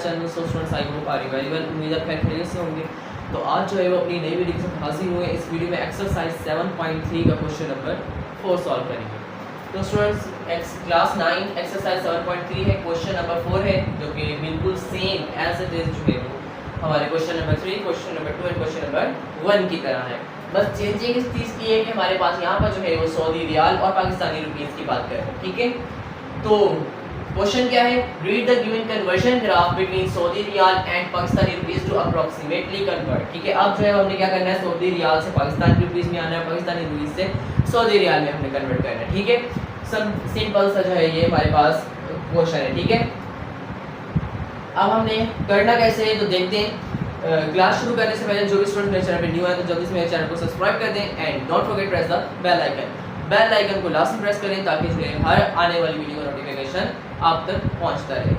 Channel. So students I hope are very well, उम्मीद है खैर खैरियत से होंगे। तो आज जो है वो अपनी नई वीडियो के साथ हाजिर हुए। इस वीडियो में एक्सरसाइज 7.3 का क्वेश्चन नंबर 4 सॉल्व करेंगे। तो स्टूडेंट्स क्लास 9 एक्सरसाइज 7.3 है, क्वेश्चन नंबर 4 है, जो कि बिल्कुल सेम एज इट इज जो है वो हमारे question number 3, question number 2 and question number 1 की तरह है। बस चेंजिंग इस चीज़ की है कि हमारे पास यहाँ पर जो है वो सऊदी रियाल और पाकिस्तानी रुपीस की बात करें, ठीक है। तो क्वेश्चन क्या है, read the given conversion graph between Saudi riyal and Pakistani rupees to approximately convert, ठीक है। अब जो है हमने क्या करना है, सऊदी रियाल से पाकिस्तानी रुपीस में आना है, पाकिस्तानी रुपीस से सऊदी रियाल में हमने कन्वर्ट करना है, ठीक है। सब सिंपल सा जो है ये हमारे पास क्वेश्चन है, ठीक है। अब हमने करना कैसे है तो देखते हैं। क्लास शुरू करने से पहले जो भी स्टूडेंट मेरे चैनल पे न्यू है तो जल्दी से मेरे चैनल को सब्सक्राइब कर दें and don't forget press the bell icon. Bell icon को लास्ट में प्रेस करें ताकि जो है हर आने वाली वीडियो का नोटिफिकेशन आप तक पहुंचता रहे।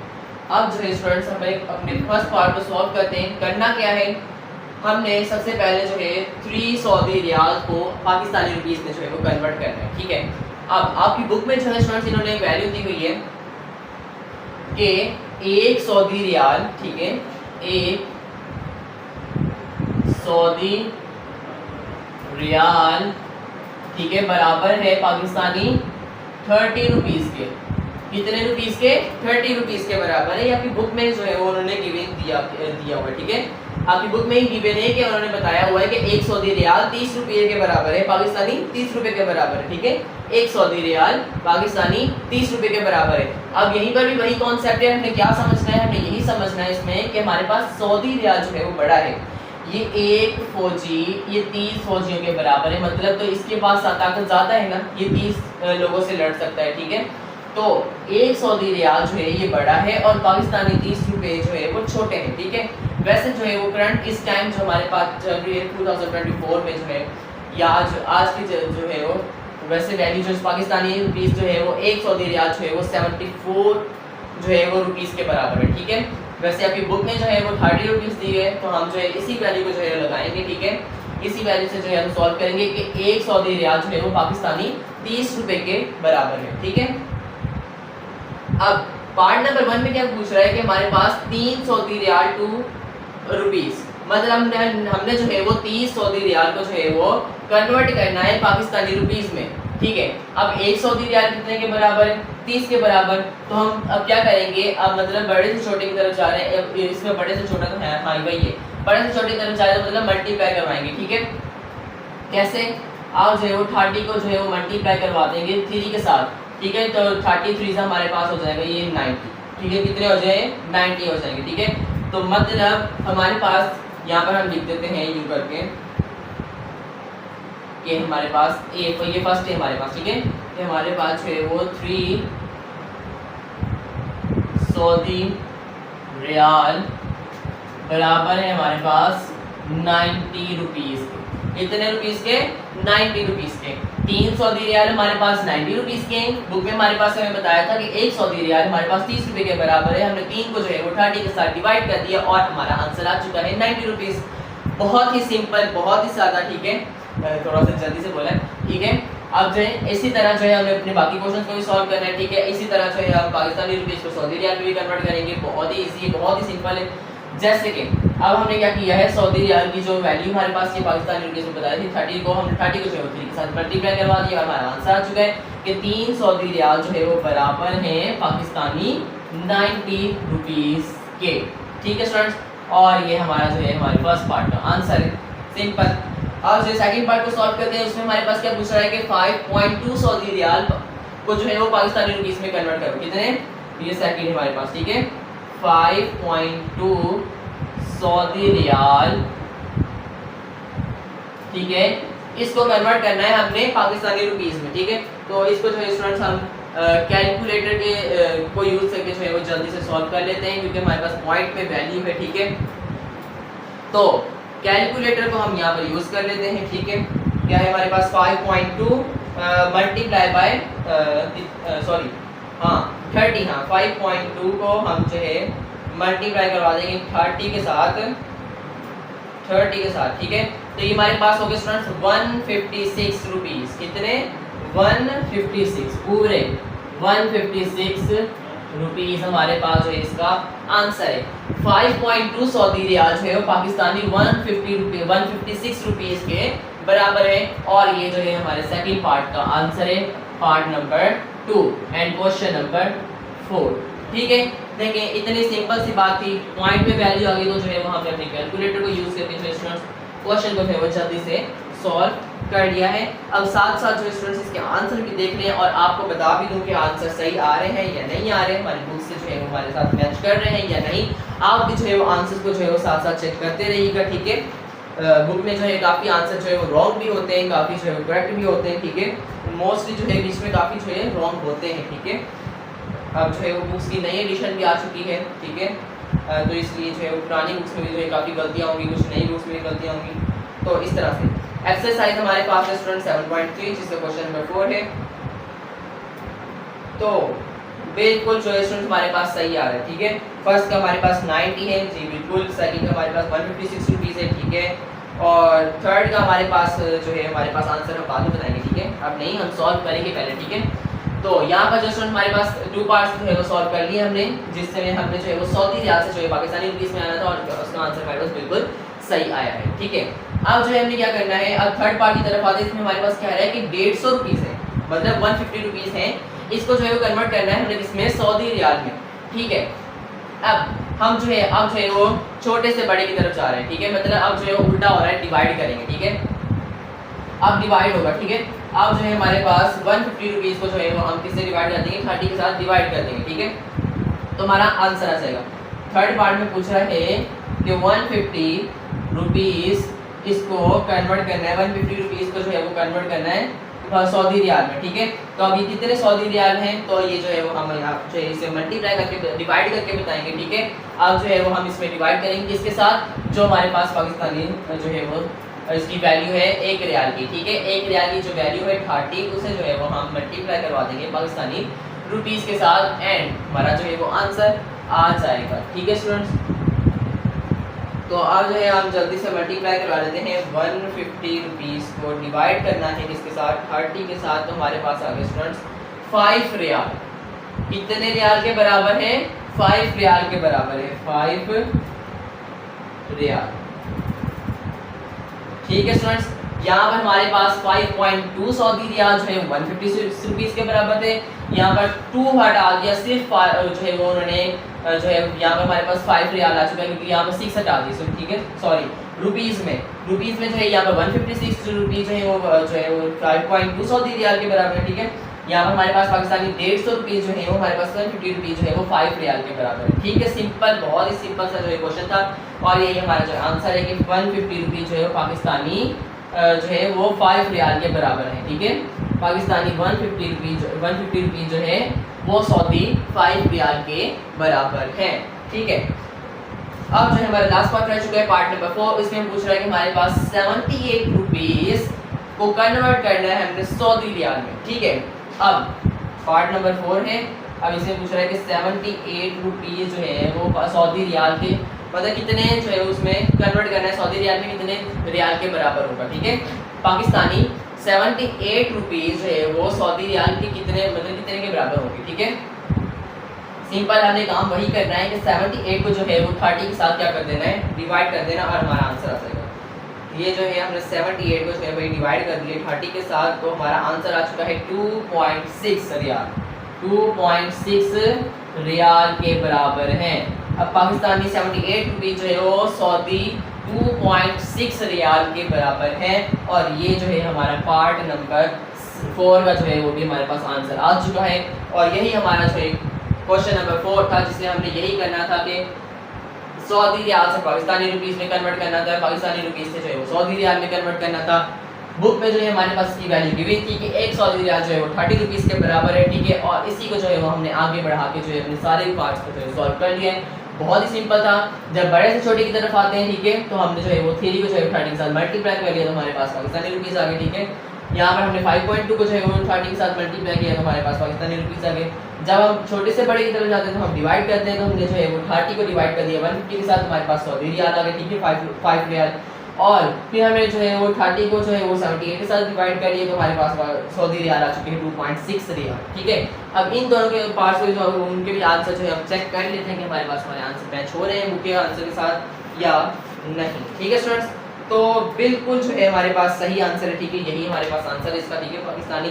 अब जो है स्टूडेंट्स हम अपने फर्स्ट पार्ट को सॉल्व करते हैं। करना क्या है, हमने सबसे पहले जो है 3 सऊदी रियाल को पाकिस्तानी रुपीस में जो है वो कन्वर्ट करना है, ठीक है। अब आपकी बुक में जो है स्टूडेंट्स इन्होंने वैल्यू दी हुई है कि 1 सऊदी रियाल, ठीक है, 1 सऊदी रियाल, ठीक है, बराबर है पाकिस्तानी 30 रुपीस के। कितने रुपीस के? 30 रुपीस के बराबर है। आपकी बुक में जो है वो उन्होंने गिवन दिया हुआ है, ठीक है। आपकी बुक में ही गिवन है कि उन्होंने बताया हुआ है कि 1 सऊदी रियाल 30 रुपये के बराबर है, पाकिस्तानी 30 रुपये के बराबर है, ठीक है। 1 सऊदी रियाल पाकिस्तानी 30 रुपये के बराबर है। अब यहीं पर भी वही कॉन्सेप्ट है, हमने क्या समझना है, हमने यही समझना है इसमें कि हमारे पास सऊदी रियाल जो है वो बड़ा है। ये एक फौजी ये 30 फौजियों के बराबर है, मतलब तो इसके पास ताकत ज़्यादा है ना, ये 30 लोगों से लड़ सकता है, ठीक है। तो 1 सऊदी रियाल जो है ये बड़ा है और पाकिस्तानी 30 रुपये जो है वो छोटे हैं, ठीक है। वैसे जो है वो करंट इस टाइम जो हमारे पास चल रही है 2024 में जो है, या आज की जो है वो वैसे वैल्यू जो पाकिस्तानी रुपीस जो है वो 1 सऊदी रियाल जो है वो 74 जो है वो रुपीस के बराबर है, ठीक है। वैसे आपकी बुक में जो है वो 30 रुपीस दी है, तो हम जो है इसी वैल्यू को जो है लगाएंगे, ठीक है। इसी वैल्यू से जो है हम सॉल्व करेंगे कि 1 सऊदी रियाल जो है वो पाकिस्तानी 30 रुपये के बराबर है, ठीक है। अब पार्ट नंबर 1 में क्या पूछ रहा है कि हमारे पास 3 सऊदी रियाल टू रुपीस, मतलब हमने जो है वो 30 सऊदी रियाल को जो है वो कन्वर्ट करना है पाकिस्तानी रुपीस में, ठीक है। अब 1 सऊदी रियाल कितने के बराबर है? 30 के बराबर। तो हम अब क्या करेंगे, अब मतलब बड़े से छोटे की तरफ जा रहे हैं, इसमें बड़े से छोटा तो है, हाँ वही है, बड़े से छोटे की तरफ जा रहे हैं, मतलब मल्टीप्लाई करवाएंगे, ठीक है। कैसे? आप जो है वो 30 को जो है वो मल्टीप्लाई करवा देंगे 3 के साथ, ठीक है। तो 33 हमारे पास हो जाएगा ये 90, ठीक है। कितने हो जाए? 90 हो जाएंगे, ठीक है। तो मतलब हमारे पास यहाँ पर हम लिख देते हैं यूँ करके कि हमारे पास ये फर्स्ट है हमारे पास, ठीक है। कि हमारे पास जो है वो 3 सऊदी रियाल बराबर है हमारे पास 90 रुपीस के। कितने रुपीस के? 90 रुपीस के। 3 सऊदी रियाल हमारे पास 90 रुपीस के। बुक में हमारे पास हमें बताया था कि 1 सऊदी रियाल हमारे पास 30 रुपये के बराबर है। हमने 3 को जो है वो 30 के साथ डिवाइड कर दिया और हमारा आंसर आ चुका है 90 रुपीस। बहुत ही सिंपल, बहुत ही सादा, ठीक है। थोड़ा सा जल्दी से बोला, ठीक है। अब जो है इसी तरह जो है हमें अपने बाकी क्वेश्चन को भी सॉल्व करना है, ठीक है। इसी तरह जो है हम पाकिस्तानी रुपीस को सऊदी रियाल में भी कन्वर्ट करेंगे। बहुत ही ईजी है, बहुत ही सिंपल है। जैसे कि अब हमने क्या किया है, सऊदी रियाल की जो वैल्यू हमारे पास ये पाकिस्तानी रुपीस में बताई थी 30 को, हमने 30 को जो है 3 के साथ मल्टीप्लाई करवा दिया और हमारा आंसर आ चुका है कि 3 सऊदी रियाल जो है वो बराबर है पाकिस्तानी 90 रुपीस के, ठीक है स्टूडेंट्स। और ये हमारा जो है हमारे फर्स्ट पार्ट का आंसर है, सिंपल। अब जो सेकंड पार्ट को सॉल्व करते हैं, उसमें हमारे पास क्या पूछ रहा है कि 5.2 सऊदी रियाल को जो है वो पाकिस्तानी रुपीस में कन्वर्ट करो। कितने? ये सेकंड हमारे पास, ठीक है। 5.2 सऊदी रियाल, ठीक है, इसको कन्वर्ट करना है हमने पाकिस्तानी रुपीस में, ठीक है। तो इसको जो है स्टूडेंट्स हम कैलकुलेटर के को यूज करके जो है वो जल्दी से सॉल्व कर लेते हैं, क्योंकि हमारे पास पॉइंट पे वैल्यू है, ठीक है। तो कैलकुलेटर को हम यहाँ पर यूज कर लेते हैं, ठीक है। क्या है हमारे पास 5.2 मल्टीप्लाई बाय 30, हाँ 5.2 को हम जो है मल्टीप्लाई करवा देंगे 30 के साथ, ठीक है। तो ये हमारे पास हो गए स्टूडेंट्स 156 रुपीस। कितने? 156, पूरे 156 रुपीस हमारे पास जो है इसका आंसर है। 5.2 सऊदी रियाल जो है वो पाकिस्तानी 156 रुपीस के बराबर है। और ये जो है हमारे सेकंड पार्ट का आंसर है, part number 2 and question number 4। ठीक है, देखिए इतनी सिंपल सी बात थी, पॉइंट पे वैल्यू आ गई तो जो है वो हमने अपने कैलकुलेटर को यूज करके जो स्टूडेंट्स क्वेश्चन को है वो जल्दी से सॉल्व कर लिया है। अब साथ साथ जो स्टूडेंट्स इसके आंसर भी देख लें और आपको बता भी दूं कि आंसर सही आ रहे हैं या नहीं आ रहे हैं, हमारी बुक से जो है वो हमारे साथ मैच कर रहे हैं या नहीं। आप भी जो है वो आंसर्स को जो है वो साथ साथ चेक करते रहिएगा। ठीक है, बुक में जो है काफ़ी आंसर जो है वो रॉन्ग भी होते हैं, काफ़ी जो है वो करेक्ट भी होते हैं। ठीक है, मोस्टली जो है बीच में काफ़ी जो है रॉन्ग होते हैं। ठीक है, अब जो है वो बुक्स की नई एडिशन भी आ चुकी है। ठीक है, तो इसलिए जो है वो पुरानी बुक्स में भी जो है काफ़ी गलतियाँ होंगी, कुछ नई बुक्स में भी गलतियाँ होंगी। तो इस तरह से एक्सरसाइज हमारे पास है स्टूडेंट 7.3 जिसका क्वेश्चन नंबर 4 है। तो बिल्कुल जो है स्टूडेंट हमारे पास सही आ रहा है। ठीक है, फर्स्ट का हमारे पास 90 है जी बिल्कुल, सेकंड का हमारे पास 156 रुपीज़ है। ठीक है, और थर्ड का हमारे पास जो है हमारे पास आंसर हम बाद में बताएंगे। ठीक है, अब नहीं, हम सॉल्व करेंगे पहले। ठीक है, तो यहाँ पर जो स्टूडेंट हमारे पास 2 पार्ट्स जो है वो सॉल्व कर लिए हमने, जिससे हमने जो है वो सऊदी रियाल से जो है पाकिस्तानी रुपीस में आना था और उसका आंसर हमारे पास बिल्कुल सही आया है। ठीक है, अब जो है हमने क्या करना है, अब थर्ड पार्ट की तरफ आते हैं। इसमें हमारे पास क्या है कि 150 रुपीज़ है, मतलब 150 रुपीज़ है, इसको जो है वो कन्वर्ट करना है हमने किसमें, सऊदी रियाल में। ठीक है, अब हम जो है वो छोटे से बड़े की तरफ जा रहे हैं। ठीक है, मतलब अब जो है उल्टा हो रहा है, डिवाइड करेंगे। ठीक है, अब डिवाइड होगा। ठीक है, अब जो है हमारे पास 150 रुपीज़ को जो है वो हम किससे डिवाइड कर देंगे, 30 के साथ डिवाइड कर देंगे। ठीक है, तो हमारा आंसर आ जाएगा। थर्ड पार्ट में पूछ रहा है कि 150 रुपीज़ इसको कन्वर्ट करना है, 150 रुपीज़ को जो है वो कन्वर्ट करना है सऊदी रियाल में। ठीक है, तो अभी कितने सऊदी रियाल हैं, तो ये जो है वो हम यहाँ जो है इसे मल्टीप्लाई करके डिवाइड करके बताएंगे। ठीक है, अब जो है वो हम इसमें डिवाइड करेंगे इसके साथ जो हमारे पास पाकिस्तानी जो है वो इसकी वैल्यू है 1 रियाल की। ठीक है, 1 रियाल की जो वैल्यू है 30, उसे जो है वो हम मल्टीप्लाई करवा देंगे पाकिस्तानी रुपीज़ के साथ एंड हमारा जो है वो आंसर आ जाएगा। ठीक है स्टूडेंट्स, तो अब जो है हम जल्दी से मल्टीप्लाई करवा लेते हैं। 150 रुपीज़ को डिवाइड करना है किसके साथ, 30 के साथ, तो हमारे पास आ गए स्टूडेंट्स 5 रियाल। कितने रियाल के बराबर है, 5 रियाल के बराबर है, 5 रियाल। ठीक है स्टूडेंट्स, यहाँ पर हमारे पास 5.2 सऊदी रियाल जो है 156 रुपीज़ के बराबर थे। यहाँ पर 2 हटा दिया, सिर्फ जो है वो उन्होंने जो है यहाँ पर हमारे पास 5 रियाल आ चुका है क्योंकि यहाँ पर 6 हटा दी। ठीक है, सॉरी, रुपीज़ में जो है यहाँ पर 156 रुपीज़ जो है वो 5.2 सऊदी रियाल के बराबर है। ठीक है, यहाँ पर हमारे पास पाकिस्तानी 150 रुपीज़ जो है वो हमारे पास 150 रुपीज़ जो है वो 5 रियाल के बराबर है। ठीक है, सिंपल, बहुत ही सिंपल सा जो है क्वेश्चन था और यही हमारा जो आंसर है कि 150 रुपीज़ जो है पाकिस्तानी जो है वो 5 रियाल के बराबर है। ठीक है, पाकिस्तानी 150 रुपीज़ जो है वो सऊदी 5 रियाल के बराबर है। ठीक है, अब जो है हमारा लास्ट पार्ट रह चुका है, पार्ट नंबर 4। इसमें हम पूछ रहा है कि हमारे पास 78 रुपीज़ को कन्वर्ट करना है हमने सऊदी रियाल में। ठीक है, अब पार्ट नंबर 4 है। अब इसमें पूछ रहा है कि 78 रुपीज़ जो है वो सऊदी रियाल के मतलब कितने जो है उसमें कन्वर्ट करना है, सऊदी रियाल में कितने रियाल के बराबर होगा। ठीक है, पाकिस्तानी 78 रुपीज़ जो है वो सऊदी रियाल के कितने मतलब कितने के बराबर होगी। ठीक है, सिंपल हमने काम वही करना है कि 78 को जो है वो 30 के साथ क्या कर देना है, डिवाइड कर देना और हमारा आंसर आ जाएगा। ये जो है हमने 78 को जो है भाई डिवाइड कर दिए 30 के साथ, तो हमारा आंसर आ चुका है 2.6 रियाल। 2.6 रियाल के बराबर है। अब पाकिस्तानी 78 रुपीज़ जो है वो सऊदी 2.6 रियाल के बराबर है और ये जो है हमारा पार्ट नंबर 4 का जो है वो भी हमारे पास आंसर आ चुका है। और यही हमारा जो है क्वेश्चन नंबर 4 था जिसमें हमने यही करना था कि सऊदी रियाल से पाकिस्तानी रुपीज़ में कन्वर्ट करना था, पाकिस्तानी रुपीज़ से जो है वो सऊदी रियाल में कन्वर्ट करना था। बुक में जो है हमारे पास इसकी वैल्यू दी हुई थी कि 1 सऊदी रियाल जो है वो 30 रुपीज़ के बराबर है। ठीक है, और इसी को जो है वो हमने आगे बढ़ा के जो है अपने सारे पार्ट्स को जो है सॉल्व कर लिए। बहुत ही सिंपल था। जब बड़े से छोटे की तरफ आते हैं, ठीक है, तो हमने जो है वो थ्री को जो है 30 के साथ मल्टीप्लाई कर लिया तो हमारे पास पाकिस्तानी रुपीज़ आ गए। ठीक है, यहाँ पर हमने 5.2 को जो है वो 30 के साथ मल्टीप्लाई किया तो हमारे पास पाकिस्तानी रुपीज़ आ गए। जब हम छोटे से बड़े की तरफ जाते हैं तो हम डिवाइड करते हैं, तो हमने जो है वो 30 को डिवाइड कर दिया 150 के साथ, हमारे पास सऊदी रियाल आ गए। ठीक है, 5 रियाल। और फिर हमें जो है वो 30 को जो है वो 78 के साथ डिवाइड करिए तो हमारे पास सऊदी रियाल आ चुके हैं 2.6 रियाल। ठीक है, अब इन दोनों के पार्ट्स में जो उनके भी आंसर जो है हम चेक कर लेते हैं कि हमारे पास हमारे आंसर मैच हो रहे हैं बुक के आंसर के साथ या नहीं। ठीक है स्टूडेंट्स, तो बिल्कुल जो है हमारे पास सही आंसर है। ठीक है, यही हमारे पास आंसर है इसका। ठीक है, पाकिस्तानी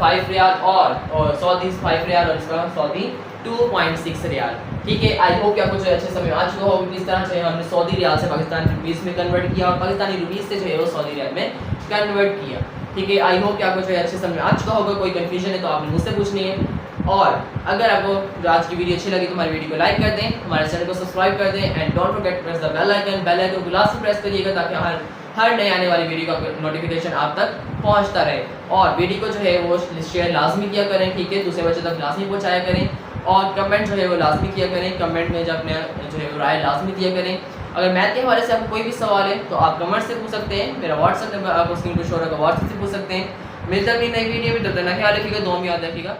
5 रियाल और सऊदी 5 रियाल और इसका सऊदी 2.6 रियाल। ठीक है, आई होप कि आपको जो है अच्छे समझ आ चुका होगा किस तरह से हमने सऊदी रियाल से पाकिस्तानी रुपीस में कन्वर्ट किया और पाकिस्तानी रुपीस से जो है वो सऊदी रियाल में कन्वर्ट किया। ठीक है, आई होप कि आपको जो है अच्छे समझ आ चुका होगा। कोई कंफ्यूजन है तो आपने मुझसे पूछनी है। और अगर आपको आज की वीडियो अच्छी लगी तो हमारी वीडियो को लाइक कर दें, हमारे चैनल को सब्सक्राइब कर दें and don't forget press the bell icon. Bell icon को लास्ट में प्रेस करिएगा ताकि हर नए आने वाली वीडियो का नोटिफिकेशन आप तक पहुंचता रहे। और वीडियो को जो है वो शेयर लाजमी किया करें। ठीक है, दूसरे बच्चों तक लाजमी पहुंचाया करें और कमेंट जो है वो लाजमी किया करें। कमेंट में जब अपने जो है राय लाजमी दिया करें। अगर मैथ के हवाले से आपको कोई भी सवाल है तो आप कमेंट से पूछ सकते हैं। मेरा व्हाट्सएप नंबर आपको स्क्रीन पर शो होगा, व्हाट्सएप से पूछ सकते हैं। मिलता भी नई वीडियो में, तब तक ख्याल रखिएगा, दुआ में याद रखिएगा।